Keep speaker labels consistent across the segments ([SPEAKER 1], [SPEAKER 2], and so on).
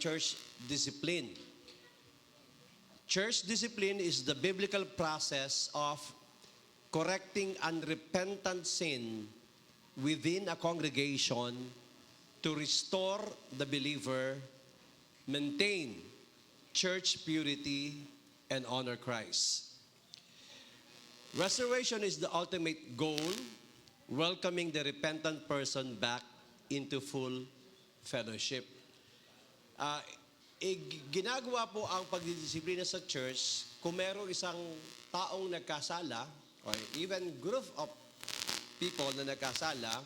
[SPEAKER 1] church discipline. Church discipline is the biblical process of correcting unrepentant sin within a congregation to restore the believer, maintain church purity, and honor Christ. Restoration is the ultimate goal, welcoming the repentant person back into full fellowship. Ginagawa po ang pagdidisiplina sa church kung merong isang taong nagkasala or even group of people na nagkasala.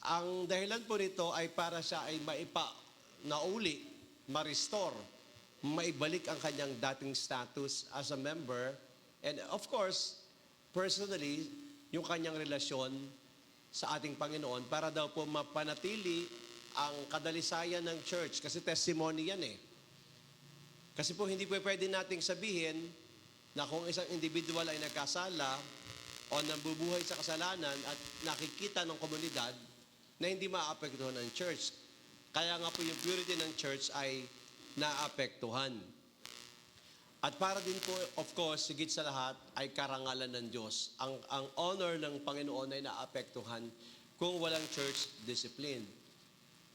[SPEAKER 1] Ang dahilan po nito ay para siya ay nauli, ma-restore, maibalik ang kanyang dating status as a member, and of course, personally, yung kanyang relasyon sa ating Panginoon para daw po mapanatili ang kadalisayan ng church. Kasi testimony yan eh. Kasi po hindi po pwede nating sabihin na kung isang individual ay nagkasala o nabubuhay sa kasalanan at nakikita ng komunidad na hindi maapektuhan ng church. Kaya nga po yung purity ng church ay naapektuhan. At para din po, of course, sigit sa lahat, ay karangalan ng Diyos. Ang honor ng Panginoon ay naapektuhan kung walang church discipline.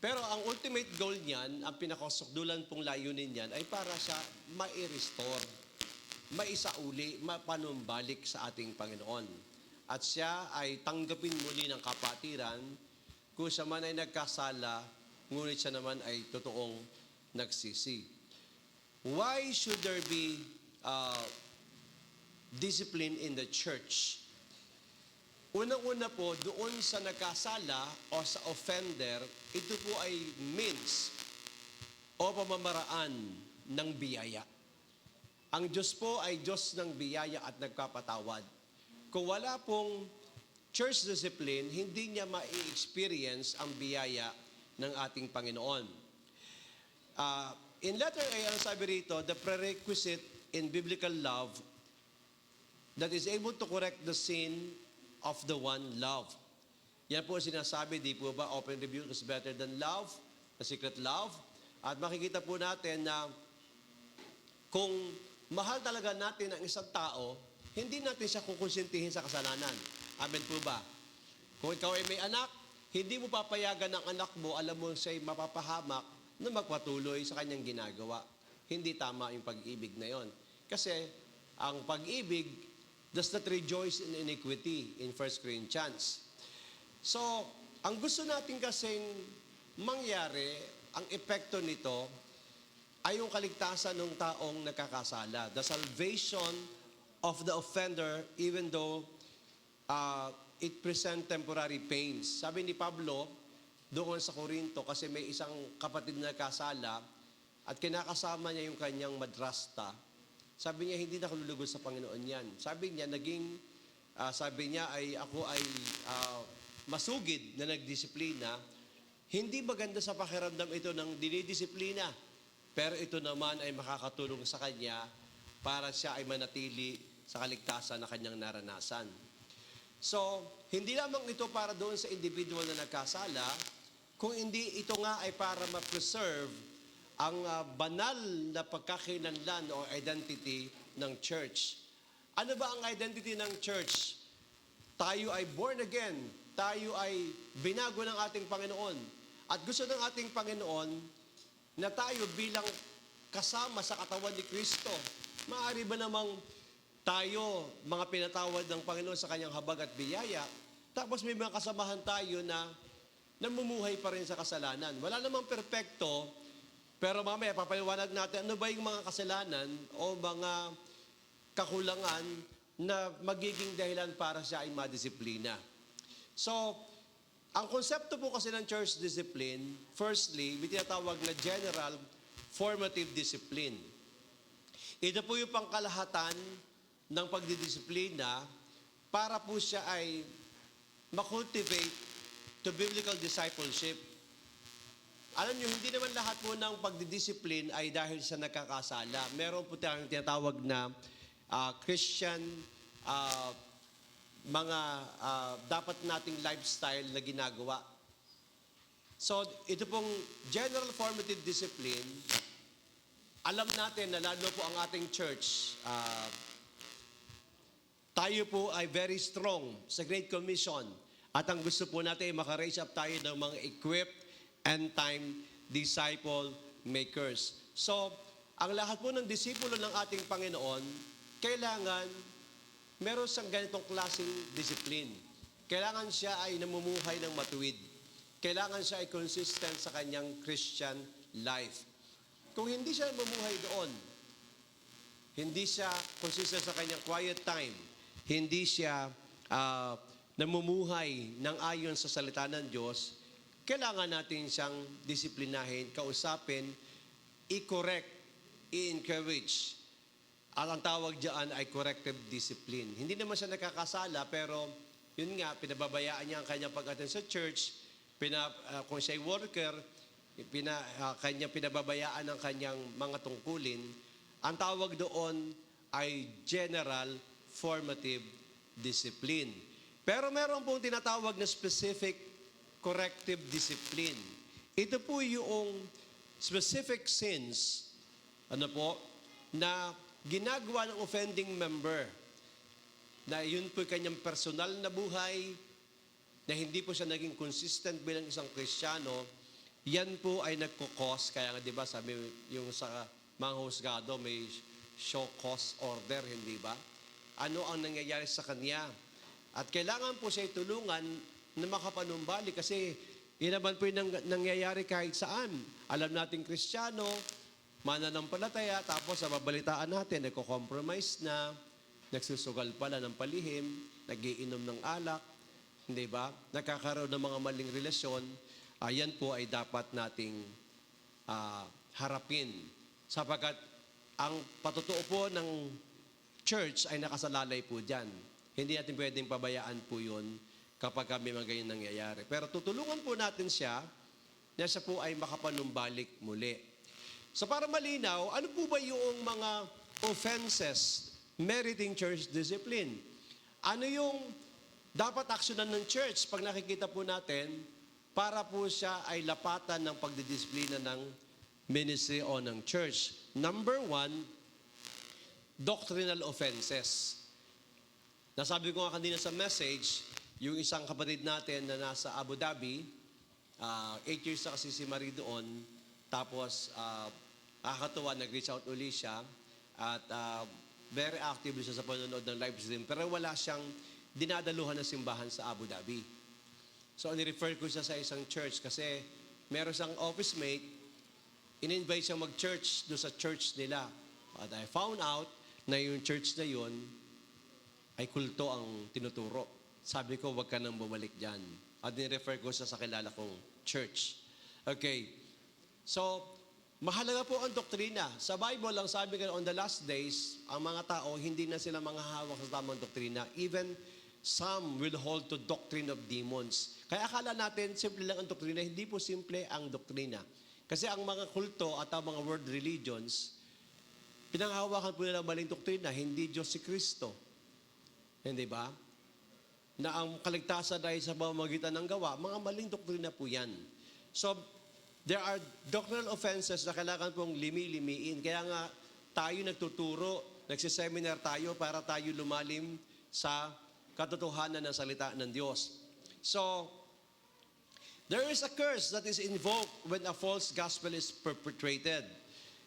[SPEAKER 1] Pero ang ultimate goal niyan, ang pinakasukdulan pong layunin niyan, ay para siya mai-restore, maisauli, mapanumbalik sa ating Panginoon. At siya ay tanggapin muli ng kapatiran kung siya man ay nagkasala, ngunit siya naman ay totoong nagsisi. Why should there be discipline in the church? Unang-una po, doon sa nagkasala o sa offender, ito po ay means o pamamaraan ng biyaya. Ang Diyos po ay Diyos ng biyaya at nagpapatawad. Kung wala pong church discipline, hindi niya ma-experience ang biyaya ng ating Panginoon. In letter A, ang sabi rito, the prerequisite in biblical love that is able to correct the sin of the one loved. Yan po sinasabi, di po ba, open rebuke is better than love, the secret love. At makikita po natin na kung mahal talaga natin ang isang tao, hindi natin siya kukonsintihin sa kasalanan. Amen po ba? Kung ikaw ay may anak, hindi mo papayagan ng anak mo, alam mo siya'y mapapahamak na magpatuloy sa kanyang ginagawa. Hindi tama yung pag-ibig na yon. Kasi ang pag-ibig does not rejoice in iniquity in 1 Corinthians. So, ang gusto natin kasing mangyari, ang epekto nito, ay yung kaligtasan ng taong nakakasala. The salvation of the offender even though it present temporary pains. Sabi ni Pablo, doon sa Corinto, kasi may isang kapatid na kasala at kinakasama niya yung kanyang madrasta. Sabi niya, hindi na kalulugod sa Panginoon yan. Sabi niya, sabi niya ay ako ay masugid na nagdisiplina. Hindi maganda sa pakiramdam ito ng dinidisiplina. Pero ito naman ay makakatulong sa kanya para siya ay manatili sa kaligtasan na kanyang naranasan. So, hindi lamang ito para doon sa individual na nagkasala, kung hindi ito nga ay para ma-preserve ang banal na pagkakinlanlan o identity ng church. Ano ba ang identity ng church? Tayo ay born again. Tayo ay binago ng ating Panginoon. At gusto ng ating Panginoon na tayo bilang kasama sa katawan ni Kristo. Maaari ba namang tayo, mga pinatawad ng Panginoon sa kanyang habag at biyaya, tapos may mga kasamahan tayo na namumuhay pa rin sa kasalanan. Wala namang perpekto, pero mamaya papaliwanag natin ano ba yung mga kasalanan o mga kakulangan na magiging dahilan para siya ay madisiplina. So, ang konsepto po kasi ng church discipline, firstly, may tinatawag na general formative discipline. Ito po yung pangkalahatan ng pagdidisiplina para po siya ay makultivate to biblical discipleship. Alam niyo, hindi naman lahat po ng pagdidisiplin ay dahil sa nagkakasala. Meron po tayong tinatawag na Christian dapat nating lifestyle na ginagawa. So, ito pong general formative discipline, alam natin na lalo po ang ating church, tayo po ay very strong sa Great Commission. At ang gusto po natin ay makaraise up tayo ng mga equipped end-time disciple makers. So, ang lahat po ng disipulo ng ating Panginoon, kailangan meron siyang ganitong klaseng discipline. Kailangan siya ay namumuhay ng matuwid. Kailangan siya ay consistent sa kanyang Christian life. Kung hindi siya mamuhay doon, hindi siya consistent sa kanyang quiet time, hindi siya namumuhay ng ayon sa salita ng Diyos, kailangan natin siyang disiplinahin, kausapin, i-correct, i-encourage. At ang tawag diyan ay corrective discipline. Hindi naman siya nakakasala, pero yun nga, pinababayaan niya ang kanyang pag-attend sa church, kung siya'y worker, kanya pinababayaan ang kanyang mga tungkulin. Ang tawag doon ay general formative discipline. Pero meron pong tinatawag na specific corrective discipline. Ito po yung specific sins, na ginagawa ng offending member, na yun po kanyang personal na buhay, na hindi po siya naging consistent bilang isang Kristiyano, yan po ay nagkukos. Kaya nga, di ba, sabi yung sa mga husgado, may show cause order, hindi ba? Ano ang nangyayari sa kanya? At kailangan po siya tulungan na makapanumbalik kasi yun naman po yung nangyayari kahit saan. Alam natin Kristiyano, mananampalataya, tapos sa babalitaan natin, nagko-compromise na, nagsusugal pala ng palihim, nagiinom ng alak, hindi ba? Nakakaroon ng mga maling relasyon, yan po ay dapat nating harapin. Sapagkat ang patutuo po ng church ay nakasalalay po dyan. Hindi natin pwedeng pabayaan po yun kapag may mga ganyan nangyayari. Pero tutulungan po natin siya na siya po ay makapanumbalik muli. So para malinaw, ano po ba yung mga offenses meriting church discipline? Ano yung dapat aksyonan ng church pag nakikita po natin para po siya ay lapatan ng pagdidisiplina ng ministry o ng church? Number 1, doctrinal offenses. Nasabi ko nga kanina sa message, yung isang kapatid natin na nasa Abu Dhabi, 8 years na kasi si Marie doon, tapos nakakatuwa, nag-reach out uli siya, at very active siya sa panonood ng live stream, pero wala siyang dinadaluhan ng simbahan sa Abu Dhabi. So, ni-refer ko siya sa isang church kasi meron siyang office mate, in-invite siyang mag-church doon sa church nila. At I found out na yung church na yun ay kulto ang tinuturo. Sabi ko, wag ka nang bumalik dyan. At ni-refer ko siya sa kilala kong church. Okay. So, mahalaga po ang doktrina. Sa Bible, ang sabi ko, on the last days, ang mga tao, hindi na sila mga hawak sa tamang doktrina. Even some will hold to doctrine of demons. Kaya akala natin, simple lang ang doktrina. Hindi po simple ang doktrina. Kasi ang mga kulto at ang mga world religions, pinanghawakan po nila maling doktrina, hindi Diyos si Kristo. Hindi ba? Na ang kaligtasan ay sa pamamagitan ng gawa, mga maling doktrina po yan. So, there are doctrinal offenses na kailangan pong limi-limiin. Kaya nga, tayo nagtuturo, nagsiseminar tayo para tayo lumalim sa katotohanan ng salita ng Diyos. So, there is a curse that is invoked when a false gospel is perpetrated.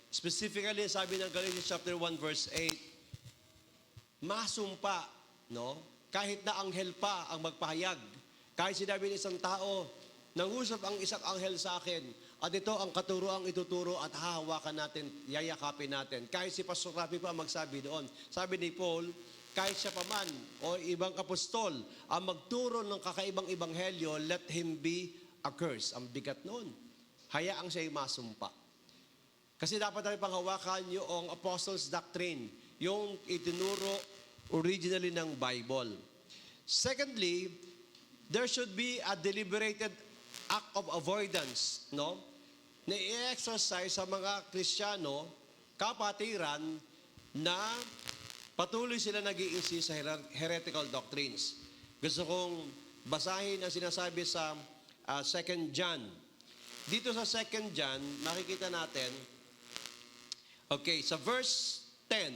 [SPEAKER 1] Specifically, sabi ng Galatians chapter 1 verse 8, masumpa, no? Kahit na anghel pa ang magpahayag. Kahit sinabi ng isang tao, nangusap ang isang anghel sa akin, at ito ang katuroang ituturo at hahawakan natin, yayakapin natin. Kahit si Pastor Rafi pa magsabi doon. Sabi ni Paul, kahit siya pa man o ibang apostol ang magturo ng kakaibang ebanghelyo, let him be accursed. Ang bigat noon. Hayaang siya'y masumpa. Kasi dapat natin panghawakan yung apostles' doctrine, yung itinuro originally ng Bible. Secondly, there should be a deliberated act of avoidance, no? Na i-exercise sa mga Kristiyano, kapatiran, na patuloy sila nag-iinsi sa heretical doctrines. Gusto kong basahin ang sinasabi sa 2 John dito sa 2 John, makikita natin, okay, sa verse 10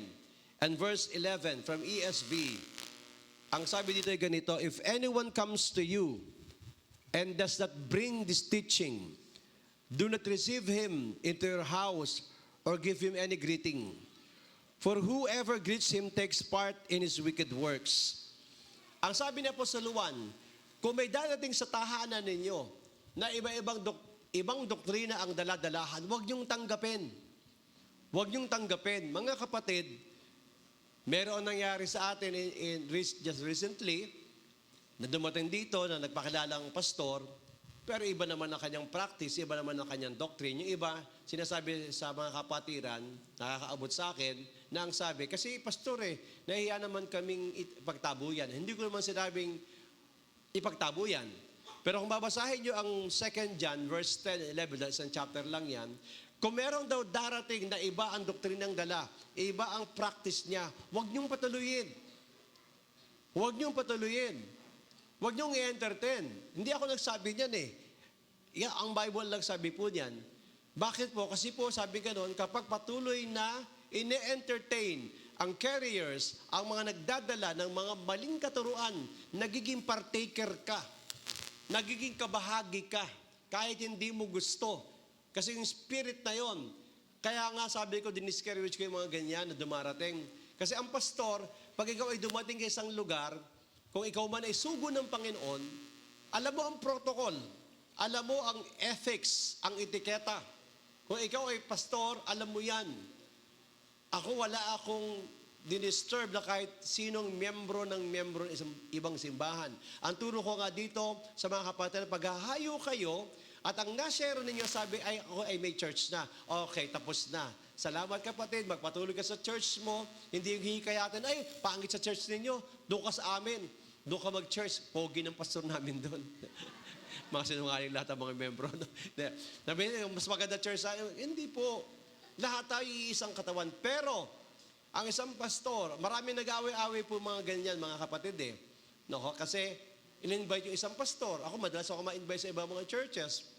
[SPEAKER 1] and verse 11 from ESV, ang sabi dito ay ganito, if anyone comes to you and does not bring this teaching, do not receive him into your house or give him any greeting. For whoever greets him takes part in his wicked works. Ang sabi ni Apostol Juan, kung may darating sa tahanan ninyo na ibang doktrina ang daladalahan, huwag niyong tanggapin. Huwag niyong tanggapin. Mga kapatid, meron nangyari sa atin just recently, na dumating dito na nagpakilalang pastor, pero iba naman ang kanyang practice, iba naman ang kanyang doctrine. Yung iba, sinasabi sa mga kapatiran, nakakaabot sa akin, na ang sabi, kasi pastor nahiya naman kaming ipagtabuyan. Hindi ko naman sinabing ipagtabuyan. Pero kung babasahin nyo ang 2 John, verse 10, 11, isang chapter lang yan, kung meron daw darating na iba ang doktrinang dala, iba ang practice niya, huwag niyong patuloyin. Huwag niyong patuloyin. Huwag niyong i-entertain. Hindi ako nagsabi niyan ang Bible lang sabi po niyan. Bakit po? Kasi po sabi ganoon, kapag patuloy na ine-entertain ang carriers, ang mga nagdadala ng mga maling katuruan, nagiging partaker ka. Nagiging kabahagi ka. Kahit hindi mo gusto. Kasi yung spirit na yon. Kaya nga sabi ko, diniscourage ko yung mga ganyan na dumarating. Kasi ang pastor, pag ikaw ay dumating sa isang lugar, kung ikaw man ay sugo ng Panginoon, alam mo ang protocol, alam mo ang ethics, ang etiketa. Kung ikaw ay pastor, alam mo yan. Ako, wala akong dinisturb na kahit sinong miyembro ng isang ibang simbahan. Ang turo ko nga dito sa mga kapatid, paghahayo kayo, at ang nashare ninyo sabi, ay ako ay may church na. Okay, tapos na. Salamat kapatid, magpatuloy ka sa church mo. Hindi yung hihikayatin, ay, pangit sa church ninyo, doon ka sa amin. Doon ka mag-church, pogi ng pastor namin doon. Mga sinungaling lahat ng mga membro. No? Mas maganda church sa hindi po. Lahat tayo iisang katawan. Pero, ang isang pastor, marami nag-away-away po mga ganyan, mga kapatid No? Kasi, in-invite yung isang pastor. Ako, madalas ako ma-invite sa ibang mga churches.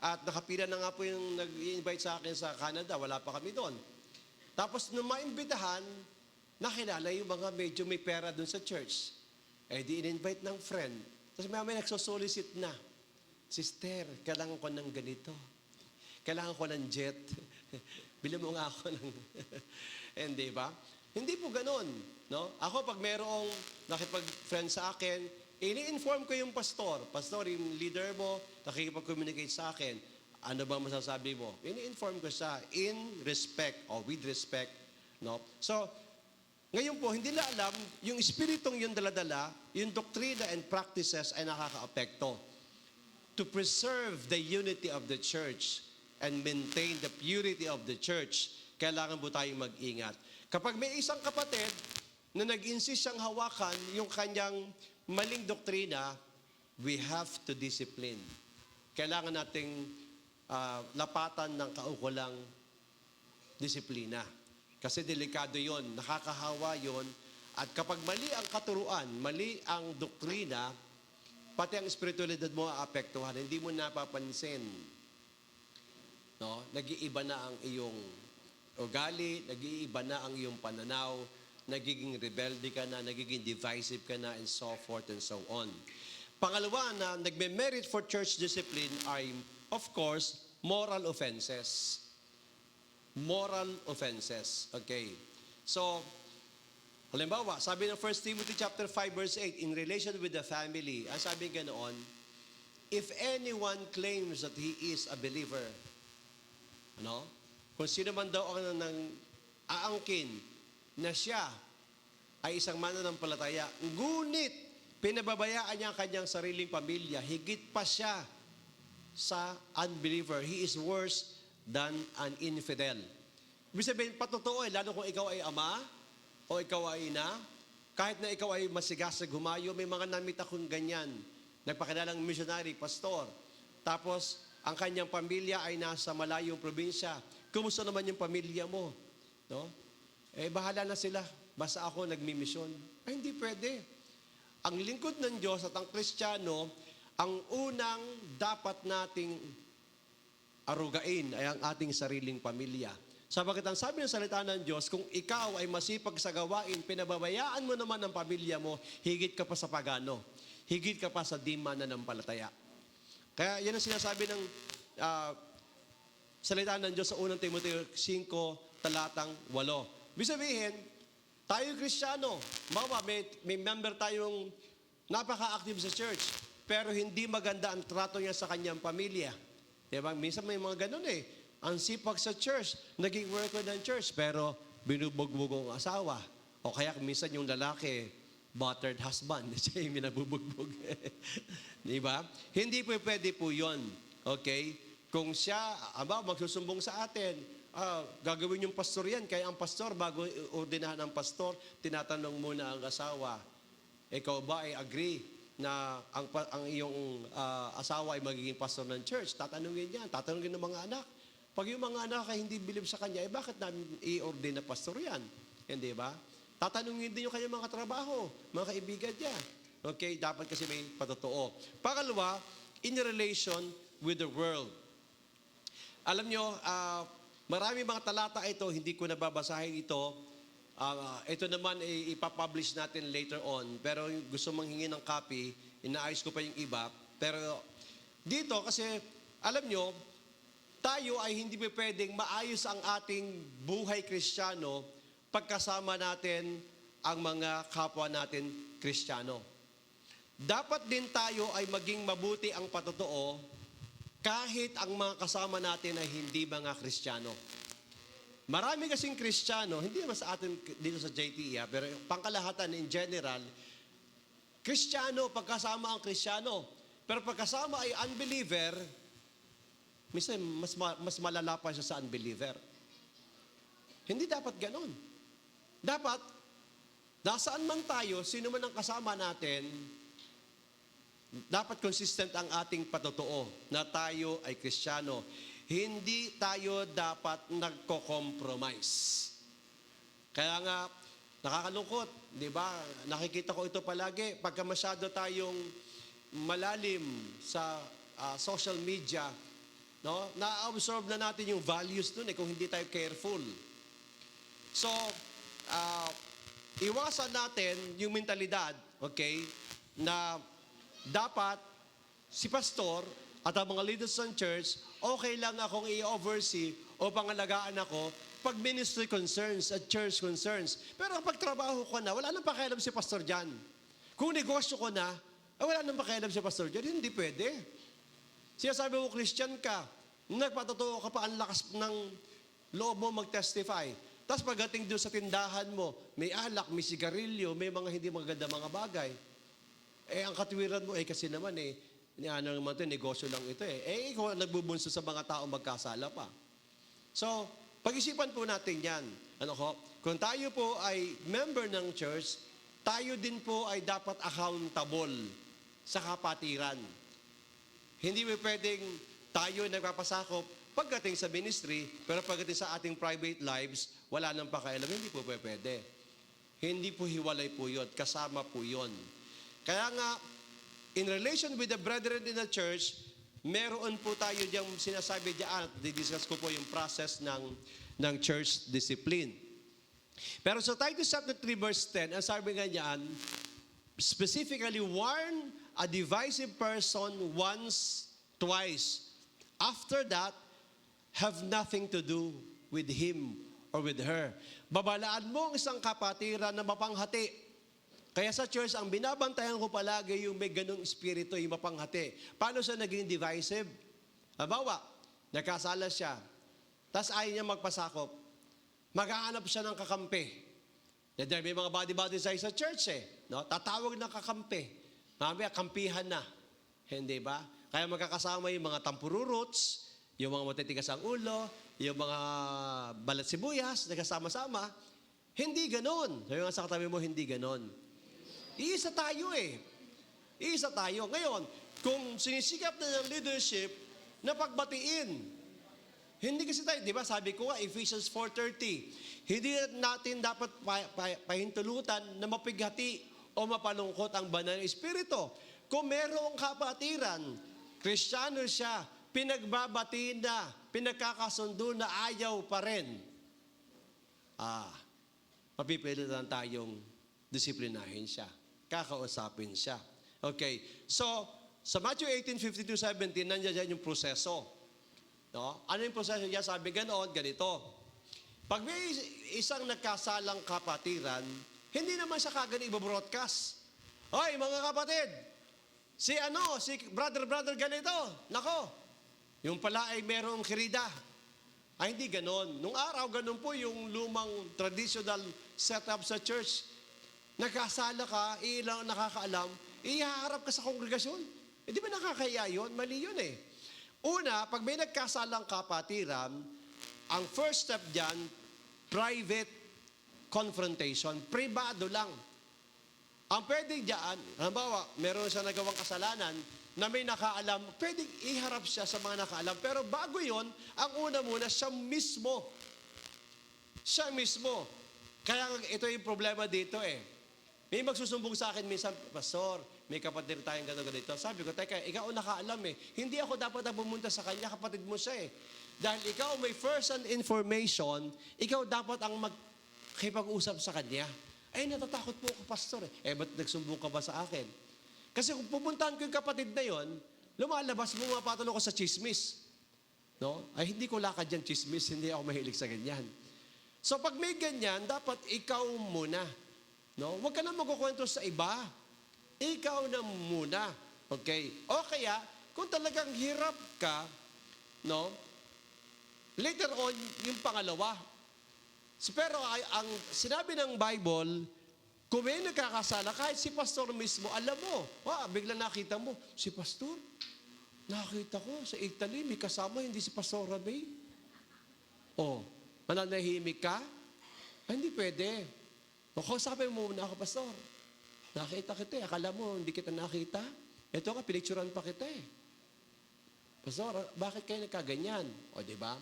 [SPEAKER 1] At nakapila na nga po yung nag-invite sa akin sa Canada. Wala pa kami doon. Tapos, nung maimbitahan, nakilala yung mga medyo may pera doon sa church. Di in-invite ng friend. Tapos may nagsosolicit na. Sister, kailangan ko ng ganito. Kailangan ko ng jet. Bili mo nga ako ng... Hindi ba? Hindi po ganun. No? Ako, pag merong nakipag-friend sa akin, ini-inform ko yung pastor. Pastor, yung leader mo, nakikipag-communicate sa akin. Ano ba masasabi mo? Ini-inform ko siya in respect or with respect. No? So, ngayon po, hindi na alam, yung espiritong yung daladala, yung doktrina and practices ay nakaka-apekto. To preserve the unity of the church and maintain the purity of the church, kailangan po tayong mag-ingat. Kapag may isang kapatid na nag-insist siyang hawakan yung kanyang maling doktrina, we have to discipline. Kailangan nating lapatan ng kaukulang disiplina. Kasi delikado yon, nakakahawa yon. At kapag mali ang katuruan, mali ang doktrina, pati ang espiritualidad mo aapektuhan. Hindi mo napapansin. No? Nag-iiba na ang iyong ugali, nag-iiba na ang iyong pananaw, nagiging rebelde ka na, nagiging divisive ka na, and so forth and so on. Pangalawa na nagme-merit for church discipline ay, of course, moral offenses. Moral offenses. Okay. So, halimbawa, sabi ng 1 Timothy chapter 5 verse 8, in relation with the family, ang sabi ganoon, if anyone claims that he is a believer, kung sino man daw ang aangkin na siya ay isang mananampalataya, ngunit pinababayaan niya ang kanyang sariling pamilya, higit pa siya sa unbeliever. He is worse than an infidel. Ibig sabihin, patotoo lalo kung ikaw ay ama o ikaw ay ina, kahit na ikaw ay masigasig humayo, may mga namit akong ganyan. Nagpakilalang missionary, pastor. Tapos, ang kanyang pamilya ay nasa malayong probinsya. Kumusta naman yung pamilya mo? No? Bahala na sila. Basta ako nagmimisyon. Ay, hindi pwede. Ang lingkod ng Diyos at ang Kristiyano, ang unang dapat nating arugain ay ang ating sariling pamilya. Sabagat ang sabi ng salita ng Diyos, kung ikaw ay masipag sa gawain, pinababayaan mo naman ang pamilya mo, higit ka pa sa pagano, higit ka pa sa di mananampalataya. Kaya yan ang sinasabi ng salita ng Diyos sa 1 Timoteo 5, talatang 8. Ibig sabihin, tayo Kristiyano, may member tayong napaka-active sa church, pero hindi maganda ang trato niya sa kanyang pamilya. Diba? Minsan may mga ganun eh. Ang sipag sa church, naging worker ng church, pero binubugbog ang asawa. O kaya minsan yung lalaki, battered husband, siya yung binabubugbog. Diba? Hindi po pwede po yun. Okay? Kung siya, magsusumbong sa atin, gagawin yung pastor yan. Kaya ang pastor, bago ordinahan ng pastor, tinatanong muna ang asawa, ikaw ba ay agree na ang iyong asawa ay magiging pastor ng church? Tatanungin yan. Tatanungin ng mga anak. Pag yung mga anak ay hindi believe sa kanya, bakit namin i-ordain na pastor yan? Hindi ba? Tatanungin din yung kanyang mga trabaho, mga kaibigan niya. Okay? Dapat kasi may patotoo. Pangalawa, in relation with the world. Alam nyo, marami mga talata ito, hindi ko nababasahin ito. Ito naman ipapublish natin later on. Pero gusto manghingi ng copy, inaayos ko pa yung iba. Pero dito, kasi alam nyo, tayo ay hindi pwedeng maayos ang ating buhay Kristiyano pagkasama natin ang mga kapwa natin Kristiyano. Dapat din tayo ay maging mabuti ang patotoo kahit ang mga kasama natin ay hindi mga Kristiyano. Marami kasing Kristiyano, hindi naman sa atin dito sa JTE, pero pangkalahatan in general, Kristiyano, pagkasama ang Kristiyano. Pero pagkasama ay unbeliever, minsan mas malala pa siya sa unbeliever. Hindi dapat ganon. Dapat, nasaan man tayo, sino man ang kasama natin, dapat consistent ang ating patotoo na tayo ay Kristiyano. Hindi tayo dapat nagko-compromise. Kaya nga, nakakalungkot, di ba? Nakikita ko ito palagi. Pagka masyado tayong malalim sa social media, no? Na-absorb na natin yung values dun kung hindi tayo careful. So, iwasan natin yung mentalidad, okay, na dapat si pastor at ang mga leaders ng church, okay lang akong i-oversee o pangalagaan ako pag ministry concerns at church concerns. Pero pag trabaho ko na, wala nang pakialam si pastor dyan. Kung negosyo ko na, wala nang pakialam si pastor dyan, hindi pwede. Sinasabi mo, Christian ka, nagpatotoo ka pa, ang lakas ng loob mo mag-testify. Tapos pagdating doon sa tindahan mo, may alak, may sigarilyo, may mga hindi maganda mga bagay. Ang katuwiran mo, kasi naman naman ito, negosyo lang ito ikaw ang nagbubunso sa mga tao magkasala pa. So, pag-isipan po natin yan. Kung tayo po ay member ng church, tayo din po ay dapat accountable sa kapatiran. Hindi mo pwedeng tayo nagpapasakop pagdating sa ministry, pero pagdating sa ating private lives, wala nang pakialam. Hindi po pwede. Hindi po hiwalay po yun. Kasama po yun. Kaya nga, in relation with the brethren in the church, meron po tayo diyang sinasabi diyan, didiscuss ko po yung process ng church discipline. Pero sa Titus chapter 3 verse 10, ang sabi nga diyan, specifically warn a divisive person once, twice. After that, have nothing to do with him or with her. Babalaan mo ang isang kapatiran na mapanghati. Kaya sa church, ang binabantayan ko palagi yung may ganung espiritu, yung mapanghati. Paano siya naging divisive? Habawa, nagkasala siya. Tapos ayaw niya magpasakop. Maghahanap siya ng kakampi. May mga body-body size sa church no? Tatawag ng kakampi. Mamaya, kampihan na. Hindi ba? Kaya magkakasama yung mga tampururots, yung mga matitigas ang ulo, yung mga balat sibuyas, nagkasama-sama. Hindi ganon. Sabi nga sa katabi mo, hindi ganon. Iisa tayo Iisa tayo. Ngayon, kung sinisikap na ng leadership na pagbatiin, hindi kasi tayo, di ba, sabi ko nga, Ephesians 4:30, hindi natin dapat pahintulutan na mapighati o mapalungkot ang banal na espiritu. Kung merong kapatiran, Kristiyano siya, pinagbabati na, pinagkakasundo na ayaw pa rin, mapipilitan tayong disiplinahin siya. Kakausapin siya. Okay. So, sa Matthew 18:52-17, nandiyan yung proseso. No? Ano yung proseso niya? Sabi ganoon, ganito. Pag may isang nagkasalang kapatiran, hindi naman siya kagad ibobroadcast. Hoy, mga kapatid, si brother ganito, nako, yung pala ay merong kirida. Ay, hindi ganon. Nung araw, ganon po yung lumang traditional setup sa church. Nagkasala ka, ilang nakakaalam, ihaharap ka sa kongregasyon. Di ba nakakaya yun? Mali yun eh. Una, pag may nagkasalang kapatiran, ang first step dyan, private confrontation. Privado lang. Ang pwedeng dyan, halimbawa, meron siya nagawang kasalanan na may nakaalam, pwedeng iharap siya sa mga nakaalam. Pero bago yon, ang una muna, siya mismo. Siya mismo. Kaya ito yung problema dito eh. May magsusumbong sa akin minsan, Pastor, may kapatid tayong ganito. Sabi ko, teka, ikaw nakaalam eh. Hindi ako dapat na pumunta sa kanya, kapatid mo siya eh. Dahil ikaw may first-hand information, ikaw dapat ang magkipag-usap sa kanya. Ay, natatakot po ako, Pastor eh. Ba't nagsumbong ka ba sa akin? Kasi kung pupuntahan ko yung kapatid na yon, lumalabas, bumapatol ako sa chismis. No? Ay, hindi ko lakad yan chismis, hindi ako mahilig sa ganyan. So, pag may ganyan, dapat ikaw muna. No? Huwag ka na magkukwento sa iba. Ikaw na muna. Okay? O kaya, kung talagang hirap ka, no? Later on, yung pangalawa. Pero ang sinabi ng Bible, kung may nagkakasala, kahit si pastor mismo, alam mo, bigla nakita mo, si pastor, nakita ko sa Italy, may kasama, hindi si Pastor Rabay. Mananahimik ka? Hindi pwede. Kausapin mo muna ako, Pastor. Nakita kita eh. Akala mo, hindi kita nakita. Ito nga, pinicturan pa kita eh. Pastor, bakit kayo nagkaganyan? Di ba?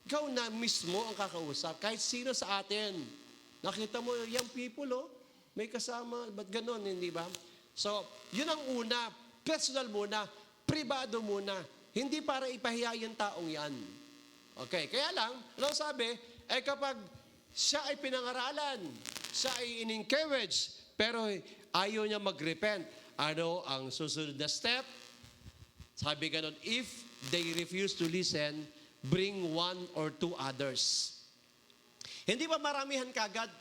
[SPEAKER 1] Ikaw na mismo ang kakausap. Kahit sino sa atin. Nakita mo, young people, may kasama. Ba't ganon, hindi ba? So, yun ang una. Personal muna. Privado muna. Hindi para ipahiya yung taong yan. Okay, kaya lang, ano sabi? Kapag siya ay pinangaralan, siya ay in-encourage, pero ayaw niya mag-repent. Ano ang susunod na step? Sabi ganon, if they refuse to listen, bring one or two others. Hindi ba maramihan kagad,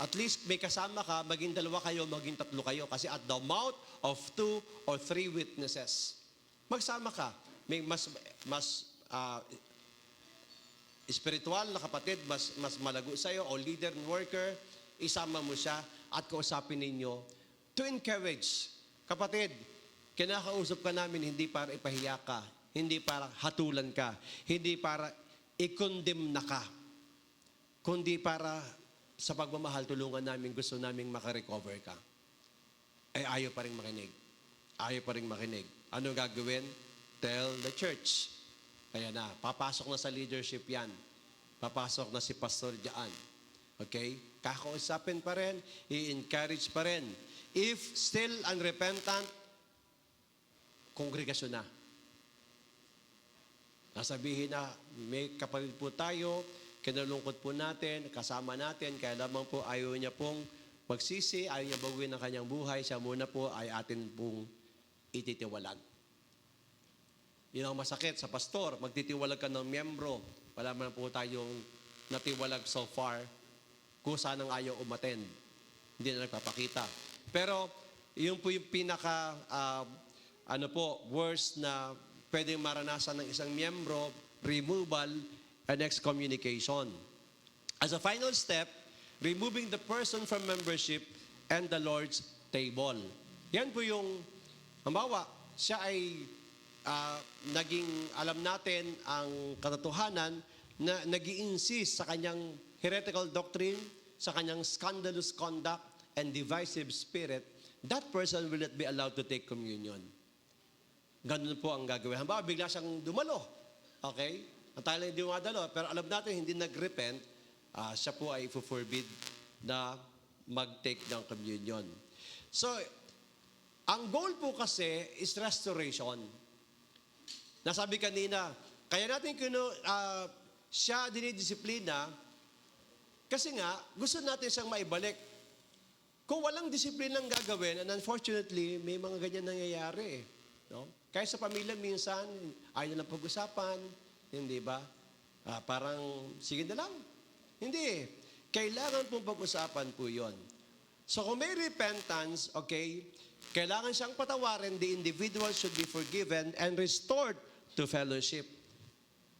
[SPEAKER 1] at least may kasama ka, maging dalawa kayo, maging tatlo kayo. Kasi at the mouth of 2 or 3 witnesses, magsama ka. May mas spiritual na kapatid, mas malago sa'yo, o leader and worker, isama mo siya at kausapin ninyo to encourage. Kapatid, kinakausap ka namin hindi para ipahiya ka, hindi para hatulan ka, hindi para i-condemn na ka, kundi para sa pagmamahal, tulungan namin, gusto namin makarecover ka. Ayaw pa rin makinig. Ayaw pa rin makinig. Ano gagawin? Tell the church. Kaya na, papasok na sa leadership yan. Papasok na si pastor diyan. Okay? Kakausapin pa rin, i-encourage pa rin. If still unrepentant, kongregasyon na. Nasabihin na, may kapatid po tayo, kinalungkot po natin, kasama natin, kaya lamang po ayaw niya pong magsisi, ayaw niya baguhin ang kanyang buhay, siya muna po ay atin pong ititiwalag. Yun ang masakit sa pastor. Magtitiwalag ka ng miyembro. Wala man po tayong natiwalag so far. Kusa nang ayaw umattend. Hindi na nagpapakita. Pero, yun po yung pinaka, worst na pwedeng maranasan ng isang miyembro, removal and excommunication. As a final step, removing the person from membership and the Lord's table. Yan po yung, halimbawa, siya ay naging alam natin ang katotohanan na nag-i-insist sa kanyang heretical doctrine, sa kanyang scandalous conduct and divisive spirit, that person will not be allowed to take communion. Ganun po ang gagawin. Halimbawa, bigla siyang dumalo. Okay? Ang tayo lang hindi dumadalo, pero alam natin hindi nag-repent, siya po ay forbid na mag-take ng communion. So, ang goal po kasi is restoration. Nasabi kanina, kaya natin siya dinidisiplina kasi nga gusto natin siyang maibalik. Kung walang disiplinang gagawin, and unfortunately, may mga ganyan nangyayari. No? Kaya sa pamilya minsan, ayaw na pag-usapan, hindi ba? Parang, sige na lang. Hindi. Kailangan pong pag-usapan po yon. So kung may repentance, okay, kailangan siyang patawarin, the individual should be forgiven and restored to fellowship.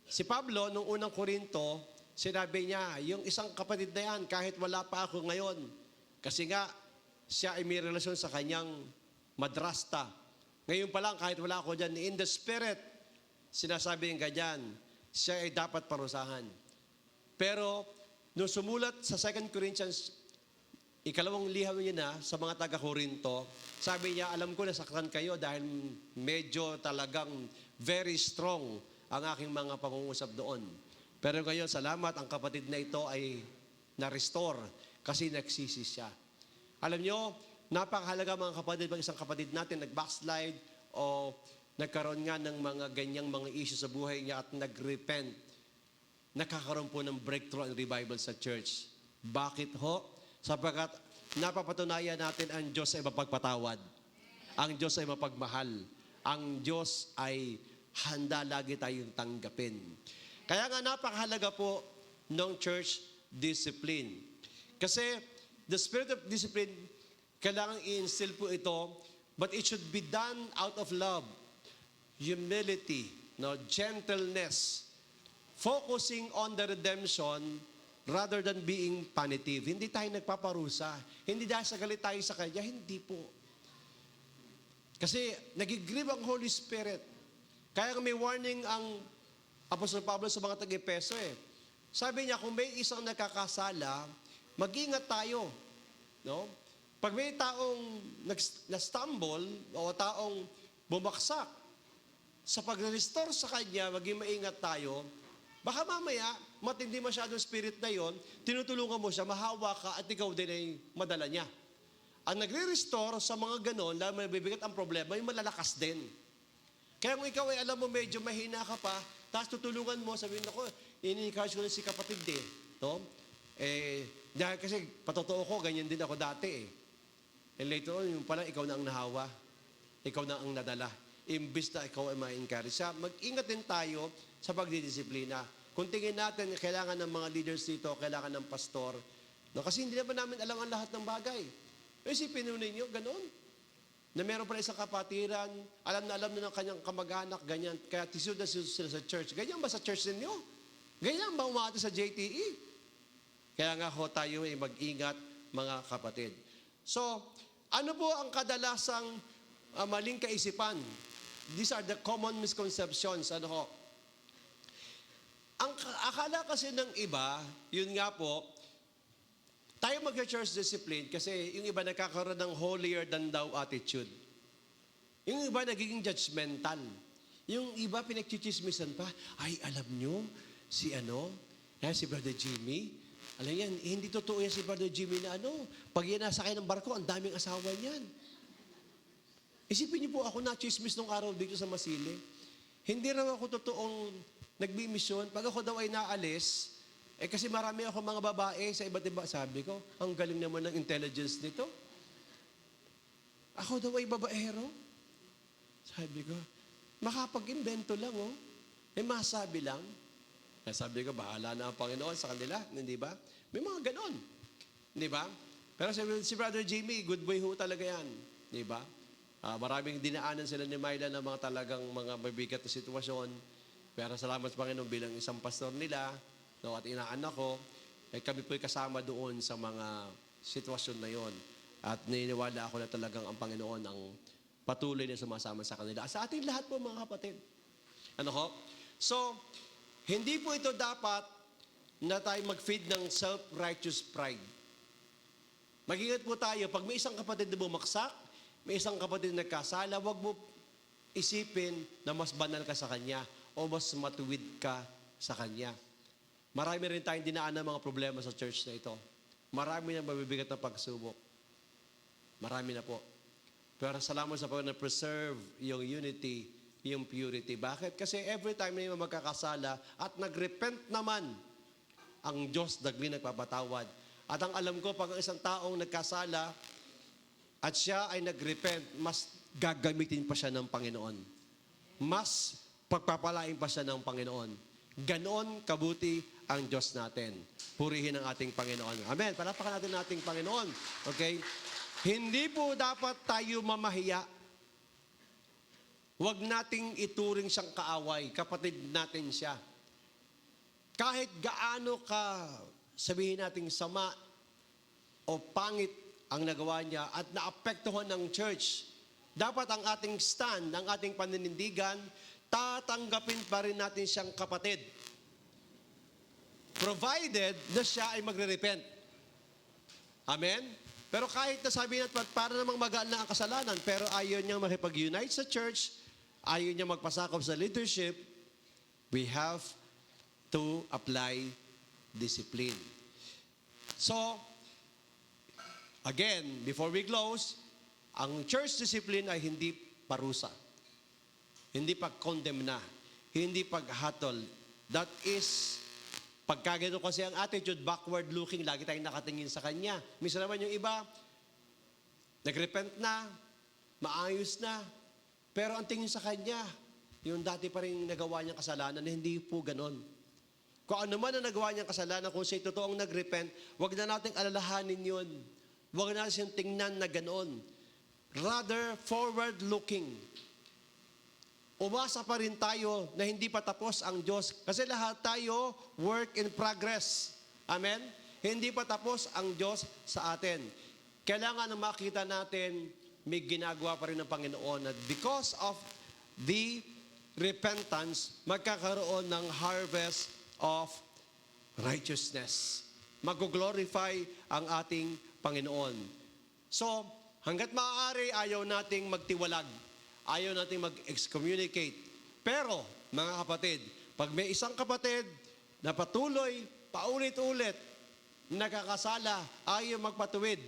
[SPEAKER 1] Si Pablo, nung unang Korinto, sinabi niya, yung isang kapatid na yan, kahit wala pa ako ngayon, kasi nga, siya ay may relasyon sa kanyang madrasta. Ngayon pa lang, kahit wala ako dyan, in the spirit, sinasabi yung ganyan, siya ay dapat parusahan. Pero, nung sumulat sa 2 Corinthians, ikalawang liham niya na sa mga taga-Korinto, sabi niya, alam ko nasaktan kayo dahil medyo talagang very strong ang aking mga pangungusap doon. Pero ngayon, salamat, ang kapatid na ito ay na-restore kasi nagsisi siya. Alam nyo, napakahalaga mga kapatid, pag isang kapatid natin nag-backslide o nagkaroon nga ng mga ganyang mga issue sa buhay niya at nag-repent, nakakaroon po ng breakthrough and revival sa church. Bakit ho? Sapagkat napapatunayan natin ang Diyos ay mapagpatawad. Ang Diyos ay mapagmahal. Ang Diyos ay handa lagi tayong tanggapin. Kaya nga napakahalaga po ng church discipline. Kasi the spirit of discipline, kailangan i-instill po ito, but it should be done out of love, humility, gentleness, focusing on the redemption rather than being punitive. Hindi tayo nagpaparusa. Hindi dahil sa galit tayo sa Kanya, hindi po. Kasi nagigrieve ang Holy Spirit. Kaya may warning ang Apostol Pablo sa mga taga-Efeso Sabi niya, kung may isang nakakasala, mag-ingat tayo. No? Pag may taong na-stumble o taong bumaksak, sa pag-restore sa kanya, maging maingat tayo, baka mamaya, matindi masyadong spirit na yon, tinutulungan mo siya, mahawa ka at ikaw din ay madala niya. Ang nagre-restore sa mga ganon, dahil mabibigat ang problema, yung malalakas din. Kaya kung ikaw ay alam mo medyo mahina ka pa, tapos tutulungan mo, sabihin ako, ini-encourage ko na si kapatid no? Dahil kasi patotoo ko, ganyan din ako dati And later on, yung pala, ikaw na ang nahawa. Ikaw na ang nadala. Imbis na ikaw ay ma-encourage. Mag-ingat din tayo sa pagdidisiplina. Kung tingin natin, kailangan ng mga leaders dito, kailangan ng pastor. No? Kasi hindi naman namin alam ang lahat ng bagay. Isipin nyo ninyo, ganoon. Na meron pala isang kapatiran, alam na ng kanyang kamag-anak, ganyan. Kaya tisunod na sila sa church. Ganyan ba sa church ninyo? Ganyan ba umati sa JTE? Kaya nga ho tayo ay mag-ingat, mga kapatid. So, ano po ang kadalasang maling kaisipan? These are the common misconceptions. Ang akala kasi ng iba, yun nga po, tayo mag-church discipline kasi yung iba nagkakaroon ng holier than thou attitude. Yung iba nagiging judgmental. Yung iba pinagchichismisan pa, ay alam nyo, si Brother Jimmy, alam yan, hindi totoo yan si Brother Jimmy na pag yan nasakay ng barko, ang daming asawa niyan. Isipin niyo po ako na-chismis nung araw dito sa Masili. Hindi raw ako totoong nagbimisyon. Pag ako daw ay naalis, kasi marami ako mga babae sa iba't iba. Sabi ko, ang galing naman ng intelligence nito. Ako daw ay babaero. Sabi ko, makapag-invento lang masabi lang. Sabi ko, bahala na ang Panginoon sa kanila, hindi ba? May mga ganon, hindi ba? Pero si Brother Jimmy, good boy ho talaga yan, hindi ba? Maraming dinaanan sila ni Myla ng mga talagang mga mabigat na sitwasyon. Pero salamat sa Panginoon bilang isang pastor nila, at inaanak ko, kami po'y kasama doon sa mga sitwasyon na yon. At naniniwala ako na talagang ang Panginoon ang patuloy na sumasama sa kanila. Sa ating lahat po mga kapatid. So, hindi po ito dapat na tayo mag-feed ng self-righteous pride. Mag-ingat po tayo, pag may isang kapatid na bumaksak, may isang kapatid na nagkasala, huwag mo isipin na mas banal ka sa kanya o mas matuwid ka sa kanya. Marami rin tayong dinaan ng mga problema sa church na ito. Marami na mabibigat na pagsubok. Marami na po. Pero salamat sa Panginoon na preserve yung unity yung purity. Bakit? Kasi every time na yung magkakasala at nagrepent naman, ang Diyos dagli nagpapatawad. At ang alam ko, pag ang isang taong nagkasala at siya ay nagrepent, mas gagamitin pa siya ng Panginoon. Mas pagpapalain pa siya ng Panginoon. Ganon kabuti ang Diyos natin. Purihin ang ating Panginoon. Amen. Palapakan natin ang ating Panginoon. Okay? Hindi po dapat tayo mamahiya. Huwag nating ituring siyang kaaway. Kapatid natin siya. Kahit gaano ka sabihin nating sama o pangit ang nagawa niya at naapektuhan ng church, dapat ang ating stand, ang ating paninindigan, tatanggapin pa rin natin siyang kapatid. Provided na siya ay magre-repent. Amen? Pero kahit nasabi natin, para namang magaan na ang kasalanan, pero ayaw niyang makipag-unite sa church, ayaw niyang magpasakop sa leadership, we have to apply discipline. So, again, before we close, ang church discipline ay hindi parusa. Hindi pag-condemn, hindi paghatol. That is, pagkagano kasi ang attitude, backward looking, lagi tayong nakatingin sa Kanya. Minsan naman yung iba, nagrepent na, maayos na, pero ang tingin sa Kanya, yung dati pa rin nagawa niyang kasalanan, hindi po ganon. Kung ano man ang nagawa niyang kasalanan, kung siya'y totoong nagrepent, huwag na nating alalahanin yun. Huwag na natin tingnan na ganon. Rather, forward looking. Umasa pa rin tayo na hindi pa tapos ang Diyos. Kasi lahat tayo, work in progress. Amen? Hindi pa tapos ang Diyos sa atin. Kailangan na makita natin, may ginagawa pa rin ng Panginoon. At because of the repentance, magkakaroon ng harvest of righteousness. Mag-glorify ang ating Panginoon. So, hanggat maaari, ayaw nating magtiwalag. Ayaw nating mag-excommunicate. Pero, mga kapatid, pag may isang kapatid na patuloy, paulit-ulit, nakakasala, ayaw magpatuwid,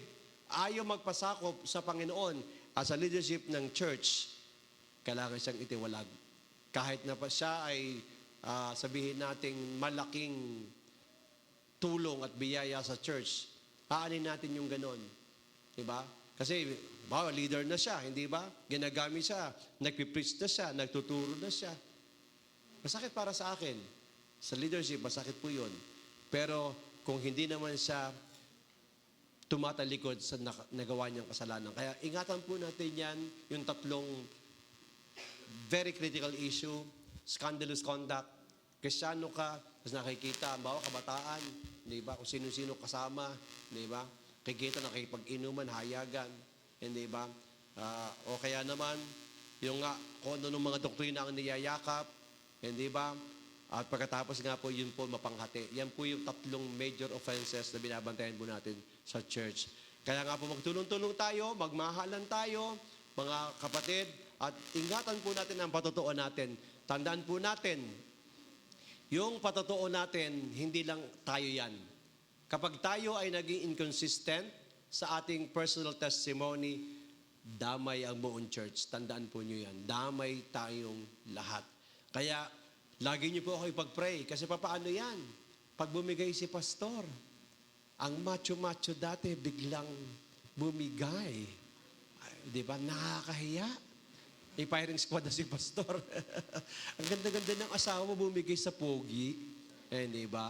[SPEAKER 1] ayaw magpasakop sa Panginoon at sa leadership ng church, kailangan siyang itiwalag. Kahit na pa siya ay sabihin nating malaking tulong at biyaya sa church, aanin natin yung ganon. Diba? Kasi, leader na siya, hindi ba? Ginagamit siya, nagpipreach na siya, nagtuturo na siya. Masakit para sa akin. Sa leadership, masakit po yun. Pero, kung hindi naman siya tumatalikod sa nagawa niyang kasalanan. Kaya, ingatan po natin yan, yung tatlong very critical issue, scandalous conduct, Kristiyano ka, tapos nakikita, bawa kabataan, di ba? Kung sino-sino kasama, di ba? Kikita na nakikipag-inuman, hayagan, hindi ba? O kaya naman, yung nga, kung ano ng mga doktrina ang niyayakap, hindi ba? At pagkatapos nga po, yun po mapanghati. Yan po yung tatlong major offenses na binabantayan po natin sa church. Kaya nga po magtulong-tulong tayo, magmahalan tayo, mga kapatid, at ingatan po natin ang patotoo natin. Tandaan po natin, yung patotoo natin, hindi lang tayo yan. Kapag tayo ay naging inconsistent sa ating personal testimony, damay ang buong church. Tandaan po nyo yan. Damay tayong lahat. Kaya, lagi nyo po ako ipag-pray. Kasi papaano yan? Pag bumigay si pastor, ang macho-macho dati biglang bumigay. Di ba? Nakakahiya. I-firing squad na si pastor. Ang ganda-ganda ng asawa mo bumigay sa pogi. Di ba?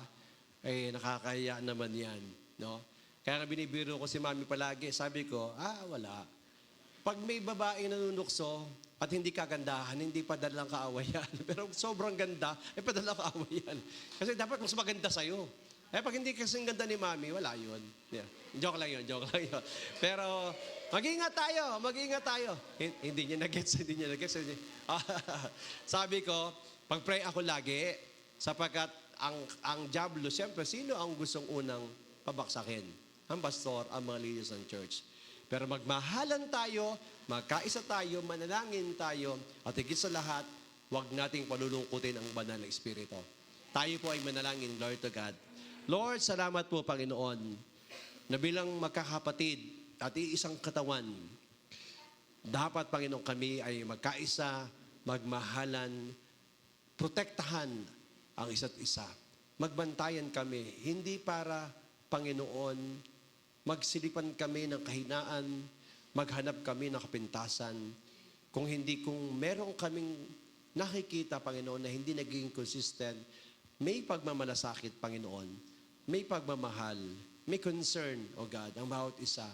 [SPEAKER 1] Nakakahiya naman yan. No? Kaya nga binibiro ko si mami palagi. Sabi ko, wala. Pag may babae nanunukso at hindi kagandahan, hindi padalang kaawayan. Pero sobrang ganda, padalang kaawayan. Kasi dapat mas maganda sa'yo. Pag hindi kasing ganda ni mami, wala yun. Yeah. Joke lang yun. Pero, mag-ingat tayo. Hindi niya nag-gets. Sabi ko, pag-pray ako lagi, sapagkat ang diablo, siyempre, sino ang gustong unang pabaksakin? Ang pastor, ang mga leaders ng church. Pero magmahalan tayo, magkaisa tayo, manalangin tayo, at higit sa lahat, huwag nating palulungkutin ang banal na Espiritu. Tayo po ay manalangin, glory to God. Lord, salamat po, Panginoon, na bilang magkakapatid at iisang katawan, dapat, Panginoon, kami ay magkaisa magmahalan, protektahan ang isa't isa. Magbantayan kami, hindi para Panginoon, magsilipan kami ng kahinaan, maghanap kami ng kapintasan. Kung meron kaming nakikita, Panginoon, na hindi naging consistent, may pagmamalasakit, Panginoon, may pagmamahal, may concern, O God, ang bawat isa.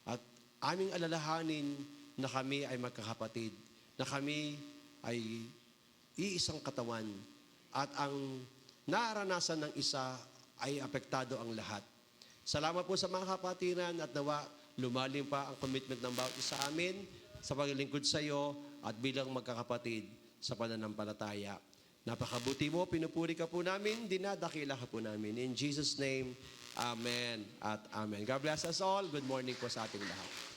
[SPEAKER 1] At aming alalahanin na kami ay magkakapatid, na kami ay iisang katawan, at ang naranasan ng isa ay apektado ang lahat. Salamat po sa mga kapatiran at nawa lumalim pa ang commitment ng bawat isa amin sa paglilingkod sa iyo at bilang magkakapatid sa pananampalataya. Napakabuti mo, pinupuri ka po namin, dinadakila ka po namin. In Jesus' name, Amen at Amen. God bless us all. Good morning po sa ating lahat.